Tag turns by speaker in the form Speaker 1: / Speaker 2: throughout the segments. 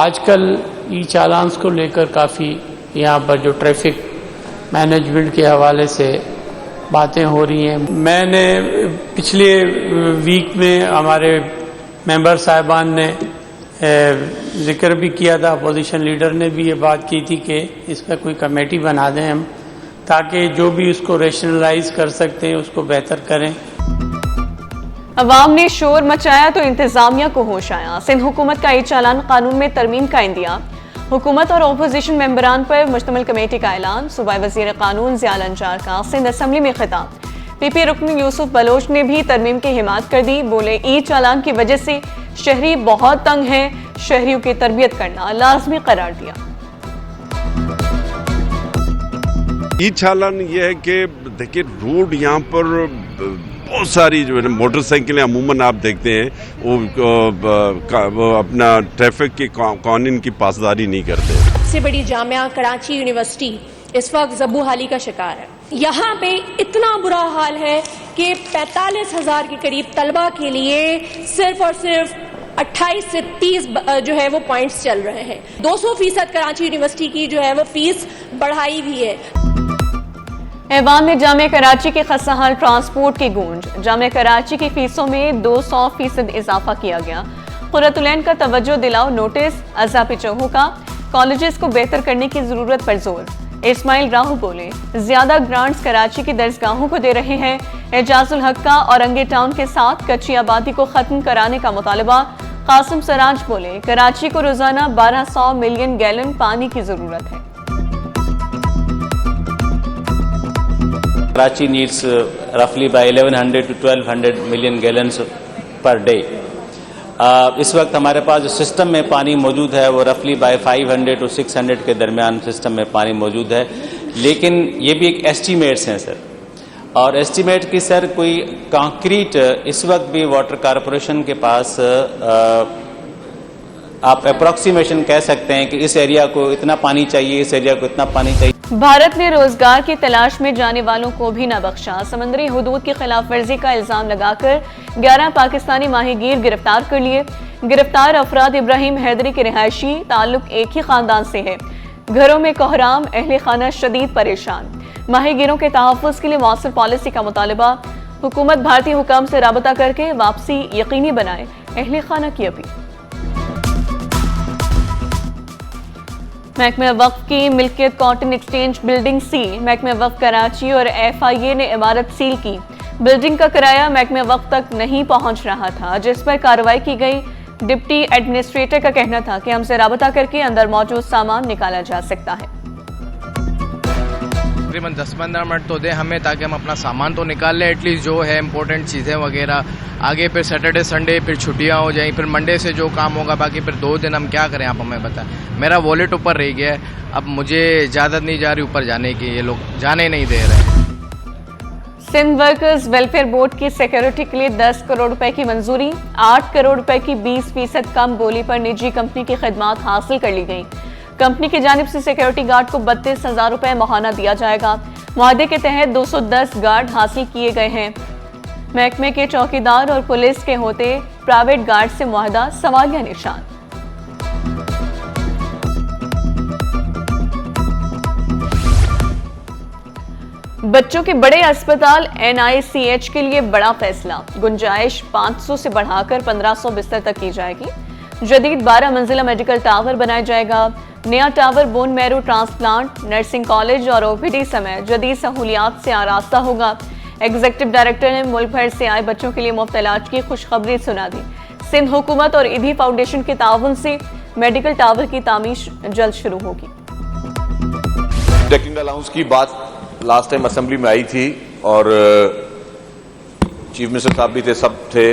Speaker 1: आजकल ई चालान्स को लेकर काफ़ी यहाँ पर जो ट्रैफिक मैनेजमेंट के हवाले से बातें हो रही हैं। मैंने पिछले वीक में हमारे मेंबर साहिबान ने जिक्र भी किया था, अपोजिशन लीडर ने भी ये बात की थी कि इस पर कोई कमेटी बना दें हम, ताकि जो भी उसको रेशनलाइज कर सकते हैं उसको बेहतर करें।
Speaker 2: अवाम ने शोर मचाया तो इंतजामिया को होश आया। सिंध हुकूमत का ई चालान कानून में तरमीम का इंदिया। हुकूमत और अपोजिशन मेंबरान पर मुश्तमिल कमेटी का ऐलान। सूबाई वज़ीर कानून ज़िया अंजार का सिंध असम्बली में खिताब। पीपी रुकन यूसुफ बलोच ने भी तरमीम की हिमायत कर दी। बोले ई चालान की वजह से शहरी बहुत तंग है, शहरियों की तरबियत करना लाजमी करार दिया।
Speaker 3: ई चालान ये है कि देखिए रोड यहाँ पर बहुत सारी जो है मोटरसाइकिलें अमूमन आप देखते हैं वो अपना ट्रैफिक के कानून की पासदारी नहीं करते।
Speaker 4: सबसे बड़ी जामिया कराची यूनिवर्सिटी इस वक्त ज़ब्बूहाली का शिकार है। यहाँ पे इतना बुरा हाल है कि 45,000 के करीब तलबा के लिए सिर्फ और सिर्फ 28 से 30 जो है वो पॉइंट्स चल रहे हैं। 200% कराची यूनिवर्सिटी की जो है वो फीस बढ़ाई भी है।
Speaker 2: ऐवान में जामिया कराची के खस्ताहाल ट्रांसपोर्ट की गूंज। जामिया कराची की फीसों में 200% इजाफा किया गया। खुर्रतुलैन का तवज्जो दिलाओ नोटिस। अज़ापी चौहों का कॉलेजेस को बेहतर करने की जरूरत पर जोर। इस्माइल राहू बोले ज्यादा ग्रांट्स कराची की दरसगाहों को दे रहे हैं। एजाजुल हक का औरंगे टाउन के साथ कच्ची आबादी को खत्म कराने का मुतालबा। कासिम सराज बोले कराची को रोजाना 1200 मिलियन गैलन पानी की जरूरत है।
Speaker 5: Karachi needs roughly by 1100 to 1200 million gallons per day. इस वक्त हमारे पास जो सिस्टम में पानी मौजूद है वो रफली बाय 500 to 600 के दरमियान सिस्टम में पानी मौजूद है, लेकिन ये भी एक एस्टीमेट्स हैं सर, और एस्टीमेट की सर कोई कंक्रीट इस वक्त भी वाटर कॉरपोरेशन के पास आप अप्रोक्सीमेशन कह सकते हैं कि इस एरिया को इतना पानी चाहिए, इस एरिया को इतना पानी चाहिए।
Speaker 2: भारत ने रोजगार की तलाश में जाने वालों को भी न बख्शा। समंदरी हुदूद की खिलाफ वर्जी का इल्जाम लगाकर 11 पाकिस्तानी माहीगीर गिरफ्तार कर लिए। गिरफ्तार अफराद इब्राहिम हैदरी के रिहायशी, ताल्लुक एक ही खानदान से है। घरों में कोहराम, अहले खाना शदीद परेशान। माहीगीरों के तहफ़्फ़ुज़ के लिए मौसर पॉलिसी का मुतालबा। हुकूमत भारतीय हुकाम से राबता करके वापसी यकीनी बनाए, अहले खाना की अपील। महकमे वक्फ की मिल्कियत कॉटन एक्सचेंज बिल्डिंग सील। महकमे वक्फ कराची और FIA ने इमारत सील की। बिल्डिंग का किराया महकमे वक्फ तक नहीं पहुंच रहा था, जिस पर कार्रवाई की गई। डिप्टी एडमिनिस्ट्रेटर का कहना था कि हमसे राबता करके अंदर मौजूद सामान निकाला जा सकता है।
Speaker 6: तकरीबन 10-15 मिनट तो दें हमें, ताकि हम अपना सामान तो निकाल लें एटलीस्ट, जो है इंपॉर्टेंट चीज़ें वगैरह। आगे फिर सैटरडे संडे फिर छुट्टियां हो जाएं, फिर मंडे से जो काम होगा, बाकी फिर 2 दिन हम क्या करें, आप हमें बताएं। मेरा वॉलेट ऊपर रह गया है, अब मुझे इजाज़त नहीं जा रही ऊपर जाने की, ये लोग जाने नहीं दे रहे।
Speaker 2: सिंध वर्कर्स वेलफेयर बोर्ड की सिक्योरिटी के लिए 10 करोड़ रुपए की मंजूरी। 8 करोड़ रुपए की 20% कम बोली पर निजी कंपनी की खिदमात हासिल कर ली गई। कंपनी की जानिब से सिक्योरिटी गार्ड को 32,000 रुपए माहाना दिया जाएगा। मुआहदे के तहत 210 गार्ड हासिल किए गए हैं। महकमे के चौकीदार और पुलिस के होते प्राइवेट गार्ड से मुआहदा सवालिया निशान। बच्चों के बड़े अस्पताल NICH के लिए बड़ा फैसला। गुंजाइश 500 से बढ़ाकर 1500 बिस्तर तक की जाएगी। जदीद 12 मंजिला मेडिकल टावर बनाया जाएगा। नया tower bone marrow transplant, nursing college और OPD समेत जदीद सहूलियात से आरास्ता होगा। एग्जीक्यूटिव डायरेक्टर ने मुल्क भर से आए बच्चों के लिए मुफ्त इलाज की खुशखबरी सुना दी। सिंध हुकूमत और ईदी फाउंडेशन के ताउन से मेडिकल टावर की तामीर जल्द शुरू होगी।
Speaker 7: टेक्निकल अलाउंस की बात लास्ट टाइम असेंबली में आई थी और चीफ मिनिस्टर साहब भी थे, सब थे,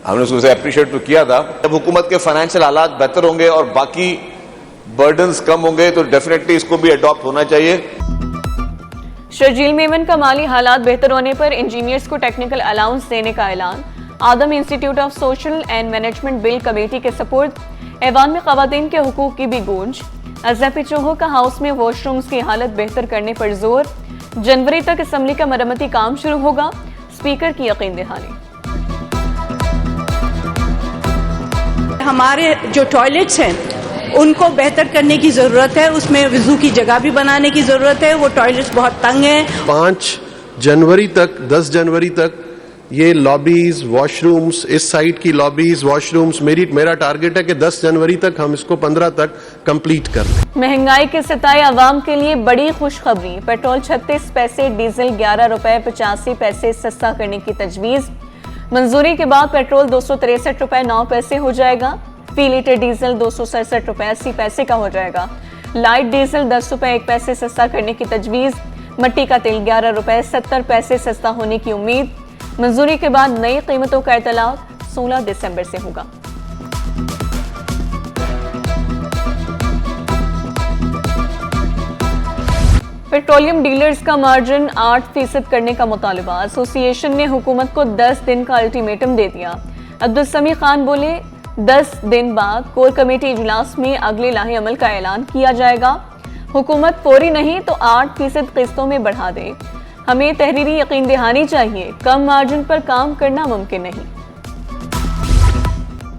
Speaker 7: हमने उसको अप्रिशिएट तो किया था। जब हुकूमत के फाइनेंशियल हालात बेहतर होंगे और बाकी बर्डन्स कम होंगे तो डेफिनेटली इसको भी अडॉप्ट होना चाहिए।
Speaker 2: शर्जील मेमन का माली हालात बेहतर होने पर इंजीनियर्स को टेक्निकल अलाउंस देने का ऐलान। Adam institute of social and management bill committee के सपोर्ट। ऐवान में खवातीन के हुकूक की भी गूंज। अज़हपी चौहों का हाउस में वॉशरूम्स की हालत बेहतर करने पर जोर। जनवरी तक असम्बली का मरम्मती काम शुरू होगा, स्पीकर की यकीन दहानी।
Speaker 8: हमारे जो टॉयलेट्स हैं उनको बेहतर करने की ज़रूरत है, उसमें वज़ू की जगह भी बनाने की ज़रूरत है। वो टॉयलेट्स बहुत तंग हैं।
Speaker 9: 5 जनवरी तक 10 जनवरी तक ये लॉबीज वॉशरूम्स, इस साइड की लॉबीज वॉशरूम्स, मेरा टारगेट है कि 10 जनवरी तक हम इसको 15 तक कंप्लीट कर लें।
Speaker 2: महंगाई के सताए आवाम के लिए बड़ी खुशखबरी। पेट्रोल 36 पैसे, डीजल 11 रुपए 85 पैसे सस्ता करने की तजवीज़। मंजूरी के बाद पेट्रोल 263 रुपए 9 पैसे हो जाएगा। फी लीटर डीजल 267 रुपए 80 पैसे का हो जाएगा। लाइट डीजल 10 रुपए 1 पैसे सस्ता करने की तजवीज़। मट्टी का तेल 11 रुपए 70 पैसे सस्ता होने की उम्मीद। मंजूरी के बाद नई कीमतों का इतलाक 16 दिसंबर से होगा। पेट्रोलियम डीलर्स का मार्जिन 8% करने का मुतालबा। एसोसिएशन ने हुकूमत को 10 दिन का अल्टीमेटम दे दिया। अब्दुल समी खान बोले 10 दिन बाद कोर कमेटी इजलास में अगले लाहे अमल का ऐलान किया जाएगा। हुकूमत फौरी नहीं तो 8% किस्तों में बढ़ा दे। हमें तहरीरी यकीन दहानी चाहिए, कम मार्जिन पर काम करना मुमकिन नहीं।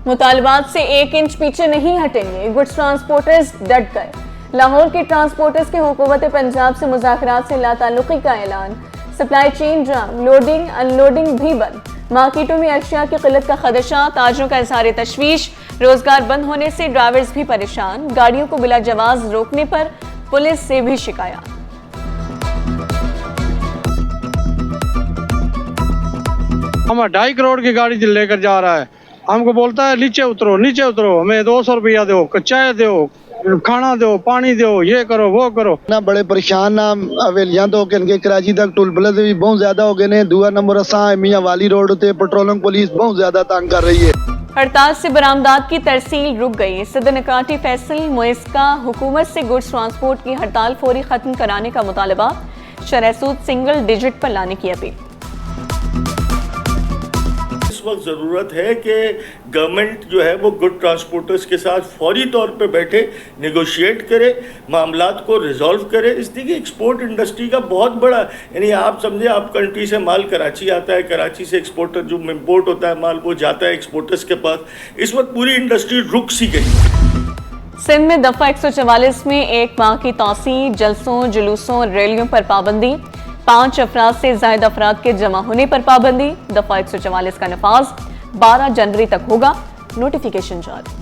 Speaker 2: मुतालबात से 1 इंच पीछे नहीं हटेंगे, गुड्स ट्रांसपोर्टर्स डट गए। लाहौर के ट्रांसपोर्टर्स के हुकूमत पंजाब से मुज़ाकरात से लाताल्लुकी का ऐलान। सप्लाई चेन जाम, लोडिंग अनलोडिंग भी बंद। मार्केटों में अशिया की किल्लत का खदशा, ताजरों का इज़हार तशवीश। रोजगार बंद होने से ड्राइवर्स भी परेशान। गाड़ियों को बिला जवाज रोकने पर पुलिस से भी शिकायत।
Speaker 10: हम 2.5 करोड़ की गाड़ी लेकर जा रहा है, हमको बोलता है नीचे उतरो नीचे उतरो, हमें 200 रुपया दो, चाय दो, खाना दो, पानी दो, ये करो वो करो
Speaker 11: ना। बड़े परेशान ना हवेलियां तो के कराची तक टूल प्लाजा भी बहुत ज्यादा हो गए ने। दूसरा नंबर असा मियां वाली रोड उते पेट्रोलिंग पुलिस बहुत ज्यादा तंग कर रही है।
Speaker 2: हड़ताल से बरामदात की तरसील रुक गई। सदर नकाटी फैसल मुइस्का हुकूमत से गुड्स ट्रांसपोर्ट की हड़ताल फौरी खत्म कराने का मुतालबा। शरह सूद सिंगल डिजिट पर लाने की अपील।
Speaker 12: इस वक्त ज़रूरत है कि गवर्नमेंट जो है वो गुड ट्रांसपोर्टर्स के साथ फौरी तौर पे बैठे, नेगोशिएट करे, मामलात को रिजॉल्व करे। इसलिए कि एक्सपोर्ट इंडस्ट्री का बहुत बड़ा, यानी आप समझे, आप कंट्री से माल कराची आता है, कराची से एक्सपोर्टर जो इम्पोर्ट होता है माल वो जाता है एक्सपोर्टर्स के पास। इस वक्त पूरी इंडस्ट्री रुक सी गई।
Speaker 2: सिंध में दफा 144 में 1 माह की तौसी, जलसों जुलूसों रैलियों पर पाबंदी। 5 अफराद से ज़ायद अफराद के जमा होने पर पाबंदी। दफा 144 का नफाज 12 जनवरी तक होगा। नोटिफिकेशन जारी।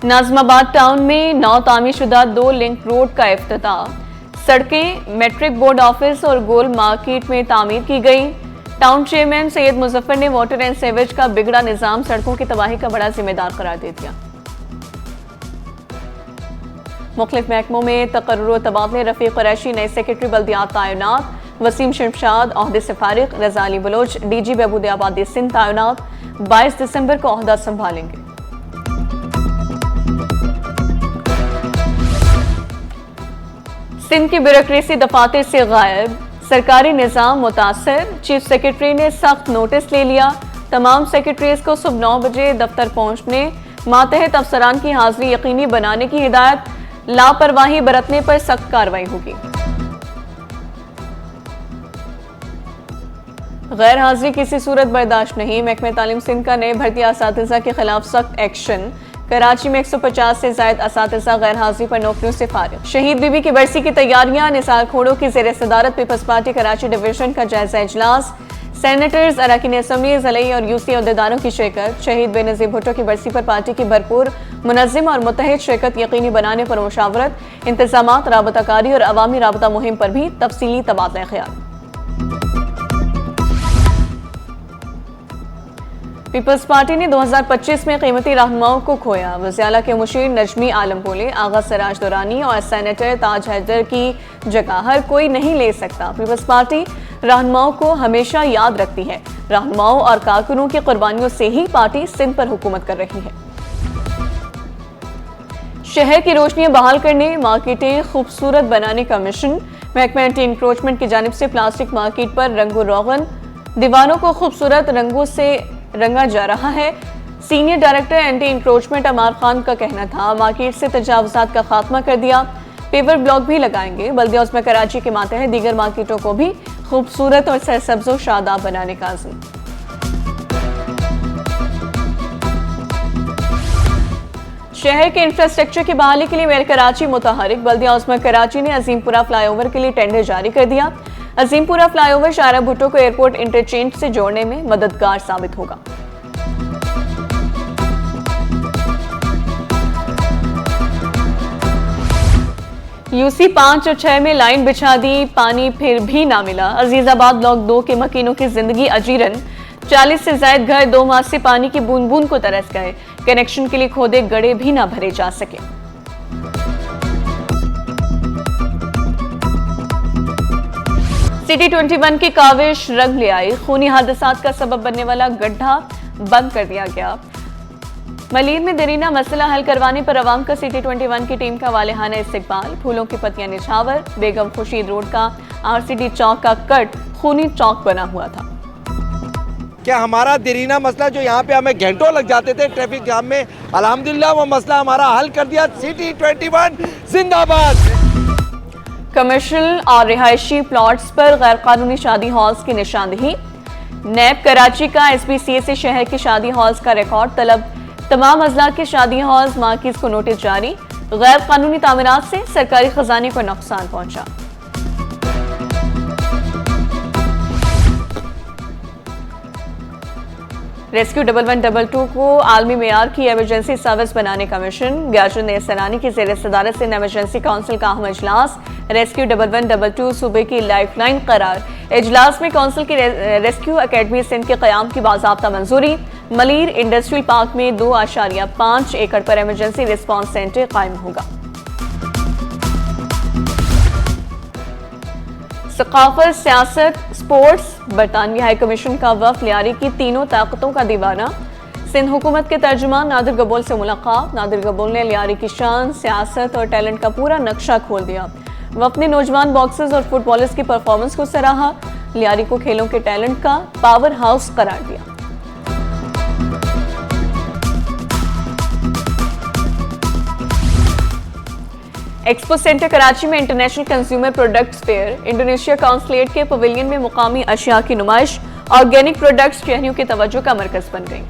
Speaker 2: नाज़िमाबाद टाउन में नौ तामीरशुदा 2 लिंक रोड का इफ्तिताह। सड़कें मैट्रिक बोर्ड ऑफिस और गोल मार्केट में तामीर की गई। टाउन चेयरमैन सैयद मुजफ्फर ने वाटर एंड सीवेज का बिगड़ा निजाम सड़कों की तबाही का बड़ा जिम्मेदार करार दे दिया। मुख्तलिफ महकमों में तकर्रुर तबादले। रफीक कुरैशी नए सेक्रेटरी बल्दियात तैनात। वसीम शमशाद ओहदे से फारिग। रज़ा अली बलोच डीजी बहबूद आबादी सिंध तैनात। 22 दिसंबर को ओहदा संभालेंगे। सिंध की ब्यूरोक्रेसी दफातर से गायब। सरकारी निज़ाम मुतासर। चीफ सेक्रेटरी ने सख्त नोटिस ले लिया। तमाम सेक्रेटरीज को सुबह 9 बजे दफ्तर पहुंचने। मातहत अफसरान की हाजिरी यकीनी बनाने की हिदायत। लापरवाही बरतने पर सख्त कार्रवाई होगी। गैर हाजिरी किसी सूरत बर्दाश्त नहीं। महकमे तालीम सिंध का नए भर्ती असातिज़ा के खिलाफ सख्त एक्शन। कराची में 150 से ज़ायद असातिज़ा गैर हाजिरी पर नौकरियों से फारिग। शहीद बीबी की बरसी की तैयारियां। निसार खोड़ों की ज़ेर सदारत पीपल्स पार्टी कराची डिवीजन का जायजा इजलास। सेनेटर्स, अरकान असम्बली, ज़लई और यूसी अहदेदारों की शिरकत। शहीद बेनज़ीर भुट्टो की बरसी पर पार्टी की भरपूर मुनज़्ज़म और मुत्तहिद शिरकत यकीनी बनाने पर मुशावरत। इंतज़ामात, राबताकारी और अवामी राबता मुहिम पर भी तफसीली तबादला ख्याल। पीपल्स पार्टी ने 2025 में कीमती रहनुमाओं को खोया। वज़ीर के मुशीर नजमी आलम बोले आगा सिराज दुरानी और सेनेटर ताज हैदर की जगह हर कोई नहीं ले सकता। पीपल्स पार्टी रहनुमाओं को हमेशा याद रखती है। रहनुमाओं और कारकुनों की कुर्बानियों से ही पार्टी सिंध पर हुकूमत कर रही है। शहर की रोशनियां बहाल करने, मार्केटें खूबसूरत बनाने का मिशन। महकमा एंटी इंक्रोचमेंट की जानिब से प्लास्टिक मार्केट पर रंगो रोगन। दीवारों को खूबसूरत रंगों से रंगा जा रहा है। सीनियर डायरेक्टर एंटी इंक्रोचमेंट अमार खान का कहना था मार्केट से तजावुजात का खात्मा कर दिया, पेवर ब्लॉक भी लगाएंगे। बल्दिया उस्मा कराची के मातहत दीगर मार्केटों को भी खूबसूरत और सरसब्ज़ व शादाब बनाने का अज़्म। शहर के इंफ्रास्ट्रक्चर की बहाली के लिए मेयर कराची मुतहरिक। बल्दिया उस्मा कराची ने अजीमपुरा फ्लाईओवर के लिए टेंडर जारी कर दिया। अजीमपुरा फ्लाईओवर शारा भुट्टो को एयरपोर्ट इंटरचेंज से जोड़ने में मददगार साबित होगा। यूसी 5 और 6 में लाइन बिछा दी, पानी फिर भी ना मिला। अजीजाबाद ब्लॉक 2 के मकीनों की जिंदगी अजीरन। 40 से ज्यादा घर 2 माह से पानी की बूंद बूंद को तरस गए। कनेक्शन के लिए खोदे गड्ढे भी ना भरे जा सके। सिटी 21 की काविश रंग ले आई। खूनी हादसात का सबब बनने वाला गड्ढा बंद कर दिया गया। मलीर में देरीना मसला हल करवाने पर अवाम का सिटी 21 की टीम का वालेहाना इस्तकबाल। फूलों की पत्तियां निछावर। बेगम खुर्शीद रोड का आरसीडी चौक का कट खूनी चौक बना हुआ था।
Speaker 13: क्या हमारा देरीना मसला जो यहाँ पे हमें घंटों लग जाते थे ट्रैफिक जाम में, अल्हम्दुलिल्लाह वो मसला हमारा हल कर दिया। सिटी 21 जिंदाबाद।
Speaker 2: कमर्शियल और रिहायशी प्लॉट्स पर गैर कानूनी शादी हॉल्स की निशानदेही। नैब कराची का SPCA से शहर के शादी हॉल्स का रिकॉर्ड तलब। तमाम अजला के शादी हॉल्स मार्किज को नोटिस जारी। गैर कानूनी तामीरात से सरकारी खजाने को नुकसान पहुंचा। रेस्क्यू 1122 को आलमी मेयार की एमरजेंसी सर्विस बनाने का मिशन। ग्याजुन सनानी की ज़ेर सदारत से एमरजेंसी काउंसिल का अहम इजलास। रेस्क्यू 1122 सूबे की लाइफलाइन करार। इजलास में काउंसिल की रेस्क्यू अकेडमी सिंध के क़याम की बाज़ाब्ता मंजूरी। मलीर इंडस्ट्रियल पार्क में 2.5 एकड़ पर एमरजेंसी रिस्पांस सेंटर कायम होगा। सकाफत, सियासत, स्पोर्ट्स। बरतानवी हाई कमीशन का वफ़द लियारी की तीनों ताकतों का दीवाना। सिंध हुकूमत के तर्जुमान नादिर गबोल से मुलाकात। नादिर गबोल ने लियारी की शान, सियासत और टैलेंट का पूरा नक्शा खोल दिया। वफ़द ने नौजवान बॉक्सर्स और फुटबॉलर्स की परफॉर्मेंस को सराहा। लियारी को खेलों के टैलेंट का पावर हाउस करार दिया। एक्सपो सेंटर कराची में international consumer products fair. Indonesia consulate के पवेलियन में मुकामी अशिया की नुमाइश। ऑर्गेनिक प्रोडक्ट्स शहरियों की तवज्जो का मरकज बन गई।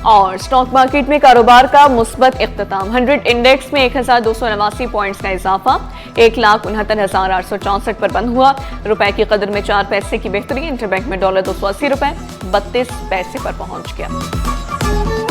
Speaker 2: और स्टॉक मार्केट में कारोबार का मुस्बत इख्तिताम। 100 इंडेक्स में 1289 पॉइंट्स का इजाफा। 1,69,864 पर बंद हुआ। रुपए की कदर में 4 पैसे की बेहतरी। इंटरबैंक में $280 32 पैसे पर पहुंच गया।